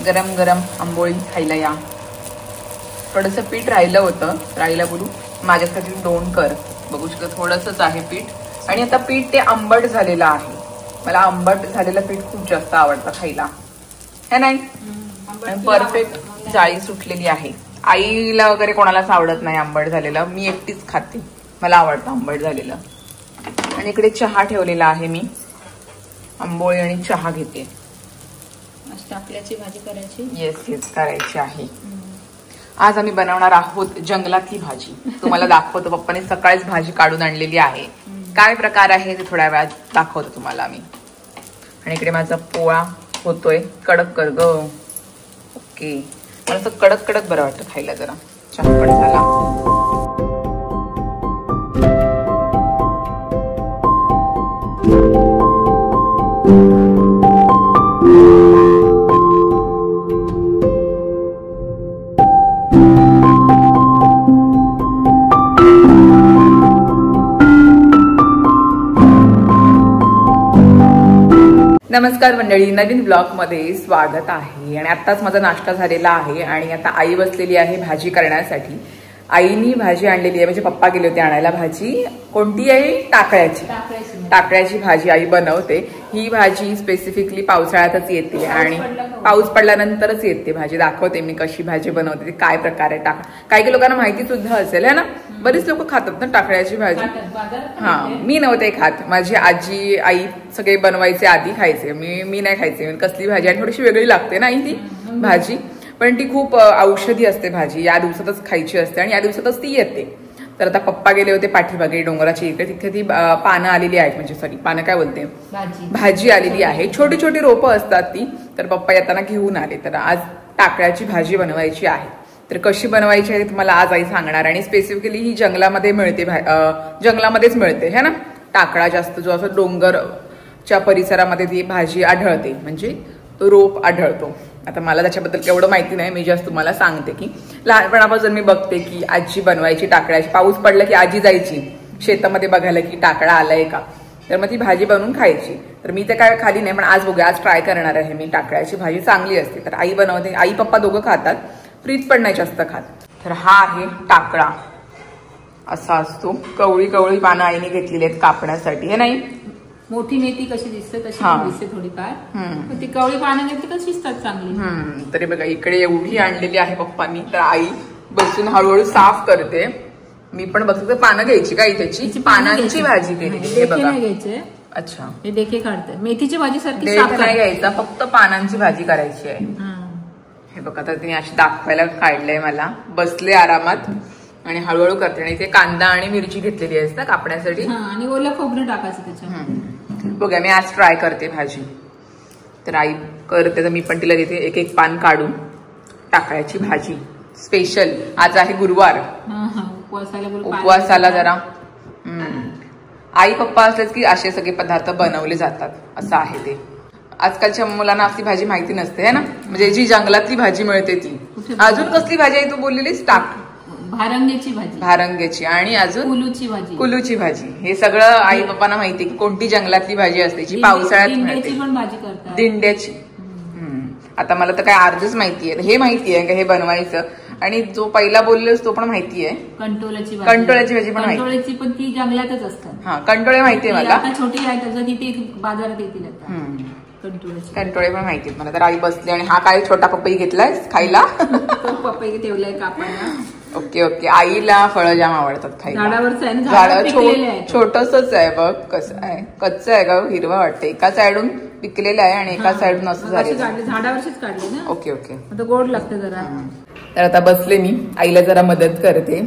गरम गरम आंबोळी खायला या. थोडंसं पीठ राहिलं होतं, राहिला बोलू माझ्यासाठी 2 कर. बघू शकता थोडंसंच आहे पीठ. आणि आता पीठ ते आंबट झालेलं आहे. मला आंबट झालेलं पीठ खूप जास्त आवडतं खायला, हे नाही. परफेक्ट जाळी सुटलेली आहे. आईला वगैरे कोणालाच आवडत नाही आंबट झालेलं, मी एकटीच खाते, मला आवडतं आंबट झालेलं. आणि इकडे चहा ठेवलेला आहे मी. आंबोळी आणि चहा घेते. टाकल्याची भाजी करायची. येस करायची आहे. आज आम्ही बनवणार आहोत जंगलातली भाजी. तुम्हाला दाखवतो, पप्पाने सकाळीच भाजी काढून आणलेली आहे. काय प्रकार आहे ते थोड्या वेळात दाखवतो तुम्हाला मी. आणि इकडे माझा पोळा होतोय. कडक कर ग. ओके, मला असं कडक कडक बरं वाटतं खायला. जरा चहा पण झाला. नमस्कार मंडळी, नवीन ब्लॉग मध्ये स्वागत आहे. आणि आताच माझा नाश्ता झालेला आहे आणि आता आई बसलेली आहे भाजी करण्यासाठी. आईनी भाजी आणलेली आहे, म्हणजे पप्पा गेले होते आणायला भाजी. कोणती आहे? टाकळ्याची भाजी आई बनवते. ही भाजी स्पेसिफिकली पावसाळ्यातच येते आणि पाऊस पडल्यानंतरच येते भाजी. दाखवते मी कशी भाजी बनवते, ते काय प्रकार आहे. काही लोकांना माहिती सुद्धा असेल है ना, बरीच लोक खातात ना टाकळ्याची भाजी. हा, मी नव्हते खात, माझी आजी आई सगळे बनवायचे, आधी खायचे. मी नाही खायचे. कसली भाजी आणि थोडीशी वेगळी लागते ना ती भाजी, पण ती खूप औषधी असते भाजी. या दिवसातच खायची असते आणि या दिवसातच ती येते. तर आता पप्पा गेले होते पाठीमागे डोंगराची इकडे, तिथे ती पानं आलेली आहेत, म्हणजे सॉरी पानं काय बोलते, भाजी आलेली आहे. छोटी छोटी रोपं असतात ती. तर पप्पा येताना घेऊन आले. तर आज टाकळ्याची भाजी बनवायची आहे. तर कशी बनवायची आहे तुम्हाला आज आई सांगणार. आणि स्पेसिफिकली ही जंगलामध्ये मिळते, जंगलामध्येच मिळते है ना. टाकळा जास्त जो असं डोंगरच्या परिसरामध्ये ती भाजी आढळते, म्हणजे तो रोप आढळतो. आता मला त्याच्याबद्दल केवढं माहिती नाही, मी जास्त तुम्हाला सांगते की लहानपणापासून मी बघते की आजी बनवायची टाकळ्याची. पाऊस पडला की आजी जायची शेतामध्ये बघायला की टाकळा आलाय का, तर मग ती भाजी बनवून खायची. तर मी तर काय खाली नाही, पण आज बघूया, आज ट्राय करणार आहे मी. टाकळ्याची भाजी चांगली असते. तर आई बनवते, आई पप्पा दोघं खातात, प्रीत पण नाही जास्त खात. तर हा आहे टाकळा, असा असतो. कवळी कवळी पानं आईने घेतलेली आहेत कापण्यासाठी, हे नाही. मोठी मेथी कशी दिसते तशी दिसते थोडीफार, पण ती कवळी पानं घेतली तर शिजतात चांगली. तरी बघा इकडे एवढी आणलेली आहे पप्पांनी. तर आई बसून हळूहळू साफ करते. मी पण बघते पानं घ्यायची का त्याची पानांची भाजी केलेली. हे बघा घ्यायचे. अच्छा, हे देखे काढते. मेथीची भाजी सारखी नाही घ्यायचा, फक्त पानांची भाजी करायची आहे. हे बघा, तर तिने अशी दाखवायला काढलंय मला. बसले आरामात आणि हळूहळू करते. आणि इथे कांदा आणि मिरची घेतलेली आहे ना कापण्यासाठी, आणि ओलं खोबरं टाकायचं त्याच्यामध्ये. बघा मी आज ट्राय करते भाजी. तर आई करते तर मी पण तिला देते एक एक पान काढून. टाकळ्याची भाजी स्पेशल. आज आहे गुरुवार, उपवासाला जरा आई पप्पा असलेच की असे सगळे पदार्थ बनवले जातात, असं आहे ते. आजकालच्या मुलांना आपली भाजी माहिती नसते है ना, म्हणजे जी जंगलातली भाजी मिळते ती. अजून कसली भाजी आहे तू बोललेलीस? भारंगेची भाजी. भारंगेची आणि अजून कुलूची भाजी. हे सगळं आई पप्पांना माहिती की कोणती जंगलातली भाजी असते जी पावसाळ्यात मिळते. दिंड्याची. आता मला तर काय अर्धच माहितीये. हे माहितीये का हे बनवायचं, आणि जो पहिला बोललोस तो पण माहितीये. कंटोळ्याची भाजी पण माहिती, पण ती जंगलातच असतात. हा, कंटोळे माहितीये मला. छोटी आहे त्याचं तिथे बाजारात येतील. कंटोळे पण माहितीत मला. तर आई बसली आणि हा काय छोटा पपई घेतलाय खायला. पपई ठेवलाय कापायला. Okay okay. आईला फळं जाम आवडतात खायला. झाड छोटसच आहे बघ, कसं आहे, कच्चं आहे का, हिरवा वाटतं. एका साईडून पिकलेलं आहे आणि एका साईडून असं झालं. झाडावरच काढले ना. Okay okay. गोड लागतं जरा. तर आता बसले मी, आईला जरा मदत करते.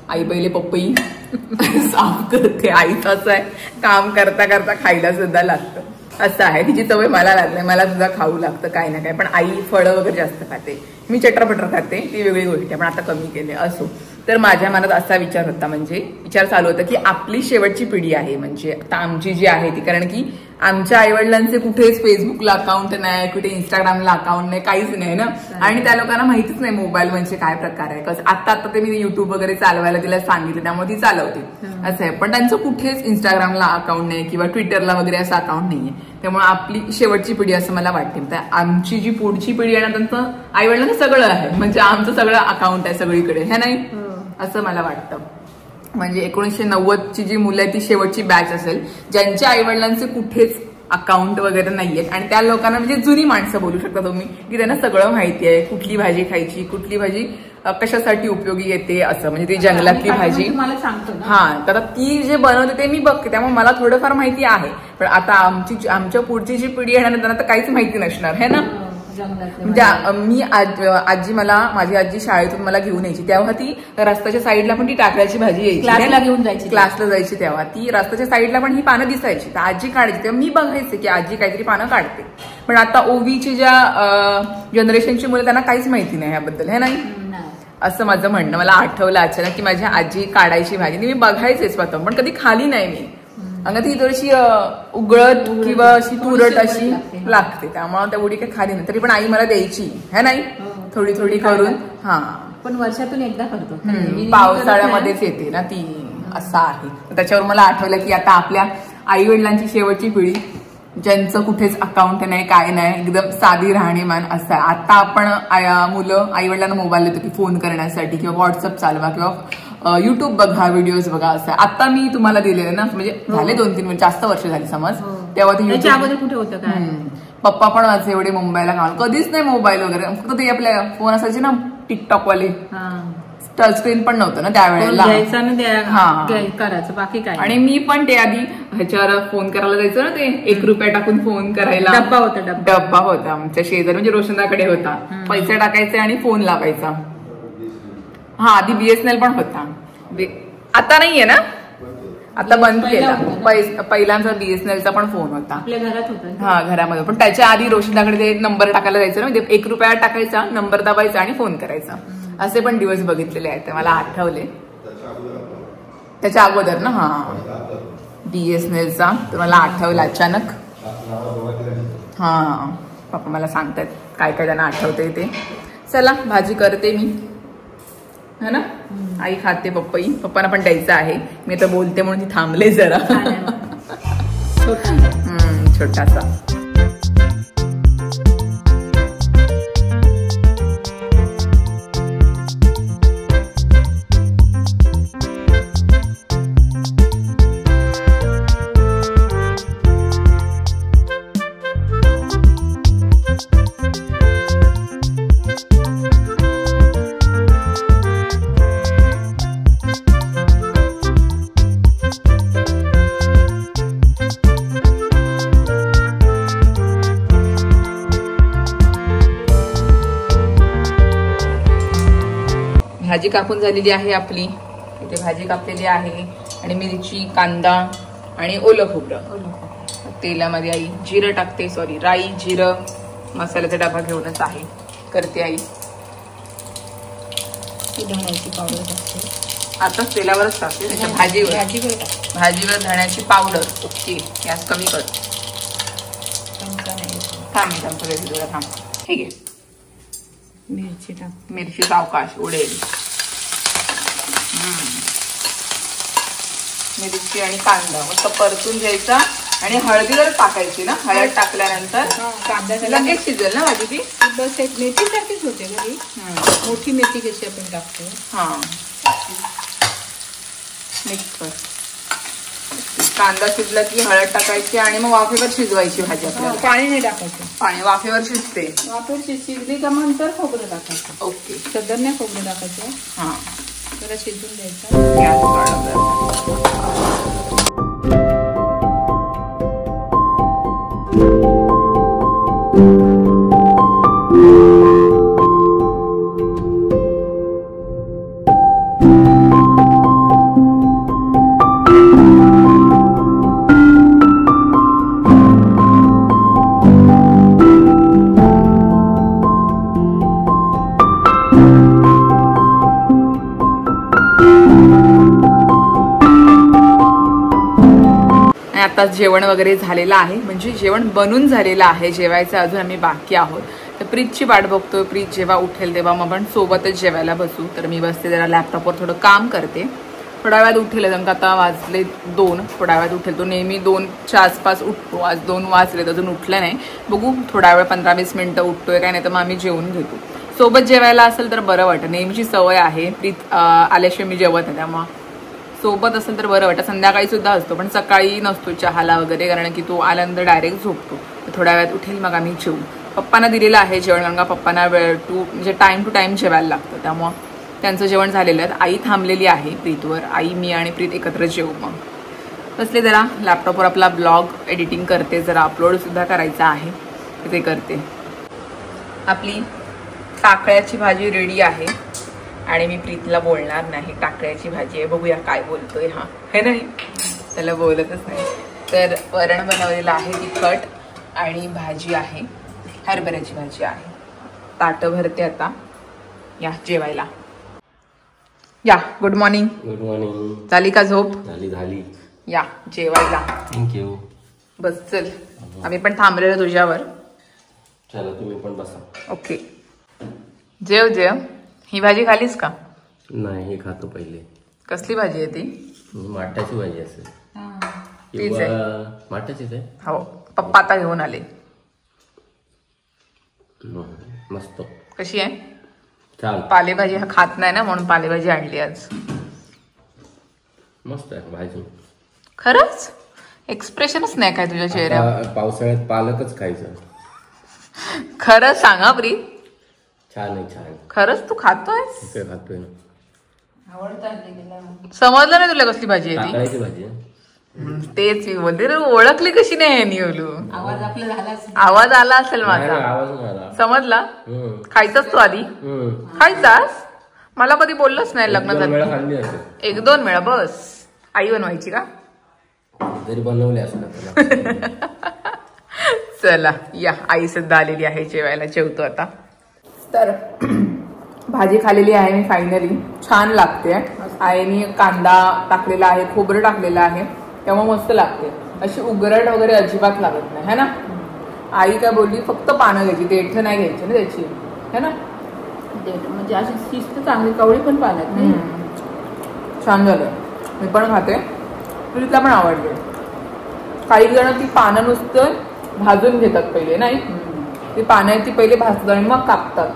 आई पहिले पपई साफ करते. आईचं असं आहे, काम करता करता खायला सुद्धा लागतं, असं आहे. तिची सवय मला लागली, मला सुद्धा खाऊ लागतं काय ना काय. पण आई फळं वगैरे जास्त खाते, मी चटरपटर खाते, ती वेगळी गोष्ट आहे. पण आता कमी केले असो. तर माझ्या मनात असा विचार होता, म्हणजे विचार चालू होता की आपली शेवटची पिढी आहे, म्हणजे आता आमची जी आहे ती. कारण की आमच्या आईवडिलांचे कुठेच फेसबुकला अकाउंट नाही, कुठे इंस्टाग्रामला अकाउंट नाही, काहीच नाही ना. आणि त्या लोकांना माहितीच नाही मोबाईल म्हणजे काय प्रकार आहे. कसं आता ते मी युट्यूब वगैरे चालवायला तिला सांगितलं, त्यामुळे ती चालवते असं आहे. पण त्यांचं कुठेच इंस्टाग्रामला अकाउंट नाही किंवा ट्विटरला वगैरे असं अकाउंट नाहीये. त्यामुळे आपली शेवटची पिढी असं मला वाटते. तर आमची जी पुढची पिढी आहे ना, त्यांचं आईवडिलांना सगळं आहे, म्हणजे आमचं सगळं अकाउंट आहे सगळीकडे, हे नाही असं मला वाटतं. म्हणजे 1990ची जी मुलं आहे ती शेवटची बॅच असेल ज्यांच्या आईवडिलांचे कुठेच अकाउंट वगैरे नाहीयेत. आणि त्या लोकांना म्हणजे जुनी माणसं बोलू शकता तुम्ही, की त्यांना सगळं माहिती आहे, कुठली भाजी खायची, कुठली भाजी कशासाठी उपयोगी येते, असं म्हणजे ती जंगलातली भाजी मला सांगतो. हा, तर ती जे बनवते ते मी बघते, त्यामुळे मला थोडंफार माहिती आहे. पण आता आमच्या पुढची जी पिढी आहे ना, त्यांना तर काहीच माहिती नसणार है ना. म्हणजे मी माझी आजी शाळेतून मला घेऊन यायची, तेव्हा ती रस्त्याच्या साईडला पण ती टाकळ्याची भाजी यायची, क्लासला घेऊन जायची, क्लासला जायची, तेव्हा ती रस्त्याच्या साईडला पण ही पानं दिसायची, तर आजी काढायची. तेव्हा मी बघायचे की आजी काहीतरी पानं काढते. पण आता ओवीची ज्या जनरेशनची मुलं त्यांना काहीच माहिती नाही ह्याबद्दल, हे नाही असं माझं म्हणणं. मला आठवलं अचानक की माझी आजी काढायची भाजी, मी बघायचे स्वतः, पण कधी खाली नाही मी. अंगात ही थोडीशी उगळत किंवा अशी तुरट अशी लागते, त्यामुळे त्या उडी काही खाली नाही. तरी पण आई मला द्यायची, है नाही, थोडी थोडी करून. हा, पण वर्षातून एकदा करतो, पावसाळ्यामध्येच येते ना ती, असं आहे. त्याच्यावर मला आठवलं की आता आपल्या आई वडिलांची शेवटची पिढी ज्यांचं कुठेच अकाउंट नाही, काय नाही, एकदम साधी राहणीमान असं आहे. आता आपण मुलं आई वडिलांना मोबाईल देतो की फोन करण्यासाठी किंवा व्हॉट्सअप चालवा किंवा युट्यूब बघा, व्हिडिओज बघा, असं. आता मी तुम्हाला दिलेलं ना, म्हणजे झाले 2-3 जास्त वर्ष झाली समज, तेव्हा ते कुठे होतं काय. पप्पा पण माझे एवढे मुंबईला काम, कधीच नाही मोबाईल वगैरे, फक्त ते आपल्या फोन असायचे ना टिकटॉक वाले, टच स्क्रीन पण नव्हतं ना त्यावेळेला, करायचं बाकी काय. आणि मी पण ते आधी ह्याच्यावर फोन करायला जायचं ना, ते 1 रुपया टाकून फोन करायला, डब्बा होता आमच्या शेजारी, म्हणजे रोशनाकडे होता, पैसे टाकायचे आणि फोन लावायचा. हा, आधी BSNL पण होता, आता नाहीये ना, आता बंद केला. पहिल्यांदा BSNLचा पण फोन होता आपल्या घरात होता. हा, घरामध्ये. पण त्याच्या आधी रोशनाकडे ते नंबर टाकायला जायचं ना, म्हणजे 1 रुपया टाकायचा, नंबर दाबायचा आणि फोन करायचा. असे पण दिवस बघितलेले आहेत, मला आठवले. त्याच्या अगोदर ना, हा BSNLचा, तर मला आठवलं अचानक. हा, पप्पा मला सांगतात काय काय त्यांना आठवते ते. चला, भाजी करते मी, है ना. आई खाते, पप्पांना पण द्यायचं आहे. मी आता बोलते म्हणून ती थांबले जरा. छोटासा. भाजी कापून झालेली आहे आपली, इथे भाजी कापलेली आहे, आणि मिरची, कांदा आणि ओलं खोबरं. तेलामध्ये आई जिरं टाकते, राई, जिरं, मसाल्याचा डबा घेऊनच आहे, करते आई. धण्याची पावडर टाकते, आताच तेलावरच टाकते, त्याच्या भाजीवर धण्याची पावडर. ओके, गॅस कमी कर, थांब, ठीक आहे. मिरची सावकाश उडेल. मिरची आणि कांदा मस्त परतून घ्यायचा, आणि हळदी जर टाकायची ना, हळद टाकल्यानंतर कांदा लगेच शिजेल ना भाजी ती. बस एक मेथी सारखीच होते घरी, मोठी मेथी कशी आपण टाकतो. हा, मिक्स कर. कांदा शिजला की हळद टाकायची आणि मग वाफेवर शिजवायची भाजी. आपल्याला पाणी नाही टाकायचं, पाणी वाफेवर शिजते. वाफेवर शिजली का मग नंतर खोबरं टाकायचं. ओके, सदर नाही खोबरं टाकायचं. हा, जरा शिजून द्यायचं. आत्ताच जेवण वगैरे झालेलं आहे, म्हणजे जेवण बनून झालेलं आहे, जेवायचं अजून आम्ही बाकी आहोत. तर प्रीतची वाट बघतोय. प्रीत जेव्हा उठेल तेव्हा मग आपण सोबतच जेवायला बसू. तर मी बसते जरा लॅपटॉपवर थोडं काम करते. थोड्या वेळात उठेल, जमका आता वाजले 2. थोड्या वेळात उठेल. तो नेहमी 2च्या आसपास उठतो. आज 2 वाजलेत, अजून उठलं नाही. बघू थोड्या वेळ 15-20 मिनिटं उठतोय काय, नाही तर मग आम्ही जेवून घेतो. सोबत जेवायला असेल तर बरं वाटतं. नेहमीची सवय आहे, प्रीत आल्याशिवाय मी जेवत नाही, त्यामुळे सोबत असेल तर बरं वाटतं. संध्याकाळी सुद्धा असतो, पण सकाळी नसतो चहाला वगैरे, कारण की तो आल्यानंतर डायरेक्ट झोपतो. तर थोड्या वेळात उठेल, मग आम्ही जेवू. पप्पांना दिलेलं आहे जेवण, कारण का पप्पांना म्हणजे टाइम टू टाइम जेवायला लागतं, त्यामुळं त्यांचं जेवण झालेलं आहे. आई थांबलेली आहे प्रीतवर. आई, मी आणि प्रीत एकत्र जेवू. मग बसले जरा लॅपटॉपवर, आपला ब्लॉग एडिटिंग करते, जरा अपलोड सुद्धा करायचा आहे, ते करते. आपली टाकळ्याची भाजी रेडी आहे आणि मी प्रीतला बोलणार नाही. टाकळ्याची भाजी आहे, बघूया काय बोलतोय. हा हे नाही, त्याला बोलतच नाही. तर वरण बनवलेलं आहे, तिखट, आणि भाजी आहे, हरभऱ्याची भाजी आहे. ताटं भरते आता. या जेवायला या. Good morning. Good morning. झाली का झोप? झाली. या जेवायला. थँक्यू. बस चल, आम्ही पण थांबलेलो तुझ्यावर. चला तुम्ही पण बसा. ओके. जेव जेव. ही भाजी खालीस का? नाही, हे खातो पहिले. कसली भाजी आहे ती? माठाची भाजी असेल. तीच आहे. माठाचीच आहे. हो, पप्पा आता घेऊन आले. मस्त. कशी आहे? चाल. पालेभाजी हा खात नाही ना, म्हणून पालेभाजी आणली आज. मस्त आहे भाजी. खरंच एक्सप्रेशनच नाही काय तुझ्या चेहऱ्यावर. पावसाळ्यात पालकच खायचं. खरं सांगा प्रीत. छान आहे, छान. खरंच तू खातोयस? खातोय ना. समजलं नाही तुला कसली भाजी आहे ती? टाकळ्याची भाजी. तेच मी बोलते, ओळखली कशी नाही निवलू? आवाज आपला झाला, आवाज आला असेल माझा. आवाज समजला. खायचाच तू आधी? खायचास? मला कधी बोललोच नाही लग्न झालं. 1-2 वेळा बस. आई बनवायची का? जरी बनवली असेल. चला या, आई सुद्धा आलेली आहे जेवायला. जेवतो आता. तर भाजी खालेली आहे मी फायनली. छान लागते. आईने कांदा टाकलेला आहे, खोबरं टाकलेलं आहे, त्यामुळे मस्त लागते. अशी उगरट वगैरे अजिबात लागत नाही, है ना? आई काय बोलली, फक्त पानं घ्यायची, देठ नाही घ्यायची ना त्याची, है ना? देठ म्हणजे अशी शिस्त चांगली, कवळी पण पालक नाही. छान झालं. मी पण खाते, तुला पण आवडले. काही जण ती पानं नुसतं भाजून घेतात पहिले, नाही ती पानं ती पहिले भाजतात आणि मग कापतात,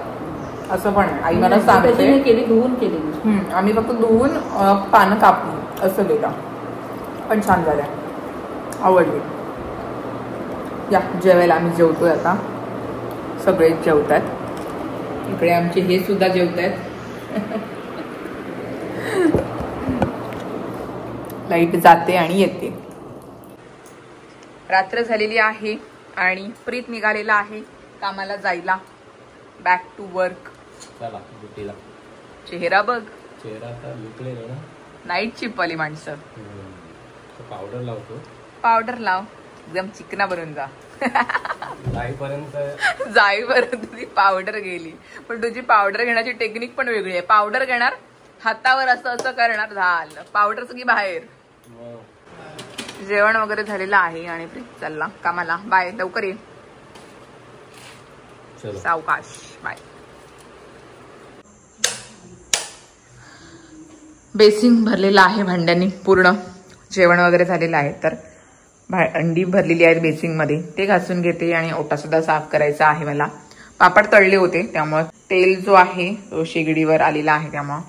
असं पण आहे. आई मला सांगते केली, धुवून केली. आम्ही फक्त धुवून पानं कापली, असं केलं. पण छान झालं, आवडली. या जेवायला. आम्ही जेवतोय आता. सगळेच जेवतात. इकडे आमचे हे सुद्धा जेवतात. लाईट जाते आणि येते. रात्र झालेली आहे आणि प्रीत निघालेला आहे कामाला जायला. Back to work. चला ड्युटीला. चेहरा बघ. चेहरा आता लुकलेला ना. नाईट शिफ्ट वाली माणसं. पावडर लावतो. पावडर लाव, एकदम चिकना बनून जा. जाईपर्यंत ती पावडर गेली. पण तुझी पावडर घेण्याची टेक्निक पण वेगळी आहे. पावडर घेणार, हातावर असं असं करणार, झालं पावडर सगळी बाहेर. जेवण वगैरे झालेलं आहे आणि प्रीत चालला कामाला. बाय, लवकर ये. सावकाश. बाय. बेसिंग भरलेला आहे भांड्यांनी पूर्ण. जेवण वगैरे झालेलं आहे, तर अंडी भरलेली आहेत बेसिंग मध्ये, ते घासून घेते. आणि ओटा सुद्धा साफ करायचा आहे मला. पापड तळले होते, त्यामुळे तेल जो आहे तो शेगडीवर आलेला आहे, त्यामुळे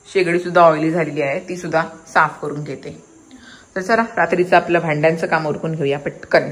शेगडी सुद्धा ऑइली झालेली आहे, ती सुद्धा साफ करून घेते. तर चला रात्रीचं आपलं भांड्यांचं काम उरकून घेऊया पटकन.